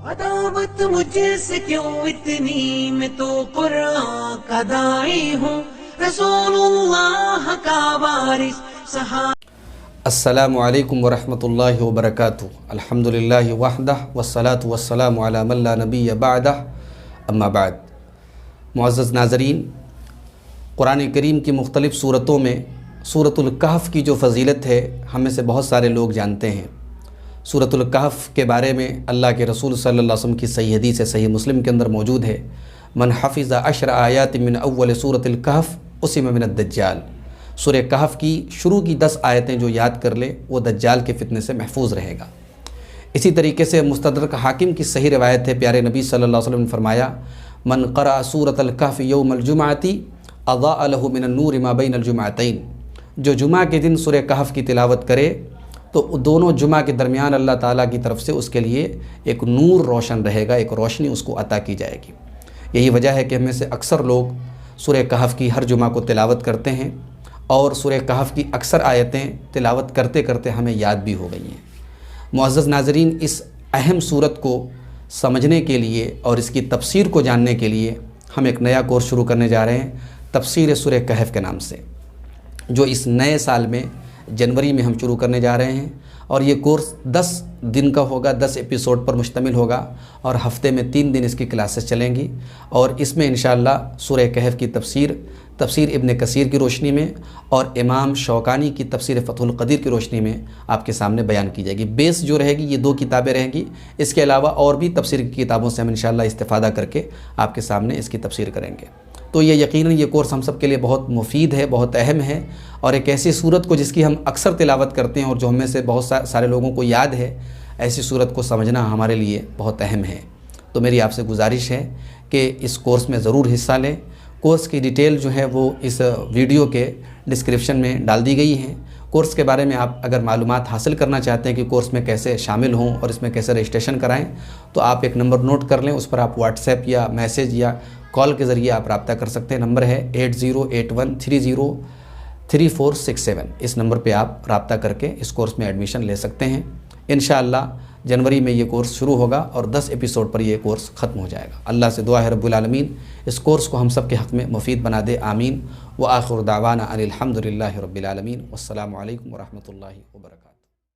عداوت مجھ سے کیوں اتنی، میں تو قرآن کا داعی ہوں، رسول اللہ کا وارث صحابہ۔ السلام علیکم ورحمۃ اللہ وبرکاتہ۔ الحمدللہ وحدہ والصلاة والسلام علی من لا نبی بعدہ، اما بعد۔ معزز ناظرین، قرآن کریم کی مختلف صورتوں میں سورۃ الکہف کی جو فضیلت ہے ہم میں سے بہت سارے لوگ جانتے ہیں۔ سورۃ الکہف کے بارے میں اللہ کے رسول صلی اللہ علیہ وسلم کی صحیح حدیث صحیح مسلم کے اندر موجود ہے، من حفظ 10 آیات من اول سورۃ الکہف عصم من الدجال۔ سورہ کہف کی شروع کی 10 آیتیں جو یاد کر لے وہ دجال کے فتنے سے محفوظ رہے گا۔ اسی طریقے سے مستدرک حاکم کی صحیح روایت ہے، پیارے نبی صلی اللہ علیہ وسلم نے فرمایا، من قرأ سورۃ الکہف یوم الجمعۃ اضاء له من النور ما بین الجمعتین۔ جو جمعہ کے دن سورہ کہف کی تلاوت کرے تو دونوں جمعہ کے درمیان اللہ تعالیٰ کی طرف سے اس کے لیے ایک نور روشن رہے گا، ایک روشنی اس کو عطا کی جائے گی۔ یہی وجہ ہے کہ ہم میں سے اکثر لوگ سورہ کہف کی ہر جمعہ کو تلاوت کرتے ہیں، اور سورہ کہف کی اکثر آیتیں تلاوت کرتے کرتے ہمیں یاد بھی ہو گئی ہیں۔ معزز ناظرین، اس اہم صورت کو سمجھنے کے لیے اور اس کی تفسیر کو جاننے کے لیے ہم ایک نیا کورس شروع کرنے جا رہے ہیں، تفسیر سورہ کہف کے نام سے، جو اس نئے سال میں جنوری میں ہم شروع کرنے جا رہے ہیں۔ اور یہ کورس 10 دن کا ہوگا، 10 ایپیسوڈ پر مشتمل ہوگا، اور ہفتے میں 3 دن اس کی کلاسز چلیں گی، اور اس میں انشاءاللہ سورہ کہف کی تفسیر ابن کثیر کی روشنی میں اور امام شوکانی کی تفسیر فتح القدیر کی روشنی میں آپ کے سامنے بیان کی جائے گی۔ بیس جو رہے گی یہ 2 کتابیں رہیں گی، اس کے علاوہ اور بھی تفسیر کی کتابوں سے ہم انشاءاللہ استفادہ کر کے آپ کے سامنے اس کی تفسیر کریں گے۔ تو یہ یقیناً یہ کورس ہم سب کے لیے بہت مفید ہے، بہت اہم ہے، اور ایک ایسی صورت کو جس کی ہم اکثر تلاوت کرتے ہیں اور جو ہم میں سے بہت سارے لوگوں کو یاد ہے، ایسی صورت کو سمجھنا ہمارے لیے بہت اہم ہے۔ تو میری آپ سے گزارش ہے کہ اس کورس میں ضرور حصہ لیں۔ کورس کی ڈیٹیل جو ہے وہ اس ویڈیو کے ڈسکرپشن میں ڈال دی گئی ہے۔ کورس کے بارے میں آپ اگر معلومات حاصل کرنا چاہتے ہیں کہ کورس میں کیسے شامل ہوں اور اس میں کیسے رجسٹریشن کرائیں، تو آپ ایک نمبر نوٹ کر لیں، اس پر آپ واٹس ایپ یا میسیج یا کال کے ذریعے آپ رابطہ کر سکتے ہیں۔ نمبر ہے 8081303467۔ اس نمبر پہ آپ رابطہ کر کے اس کورس میں ایڈمیشن لے سکتے ہیں۔ انشاءاللہ جنوری میں یہ کورس شروع ہوگا اور 10 ایپیسوڈ پر یہ کورس ختم ہو جائے گا۔ اللہ سے دعا ہے رب العالمین اس کورس کو ہم سب کے حق میں مفید بنا دے، آمین۔ وآخر دعوانا ان الحمدللہ رب العالمین، والسلام علیکم ورحمۃ اللہ وبرکاتہ۔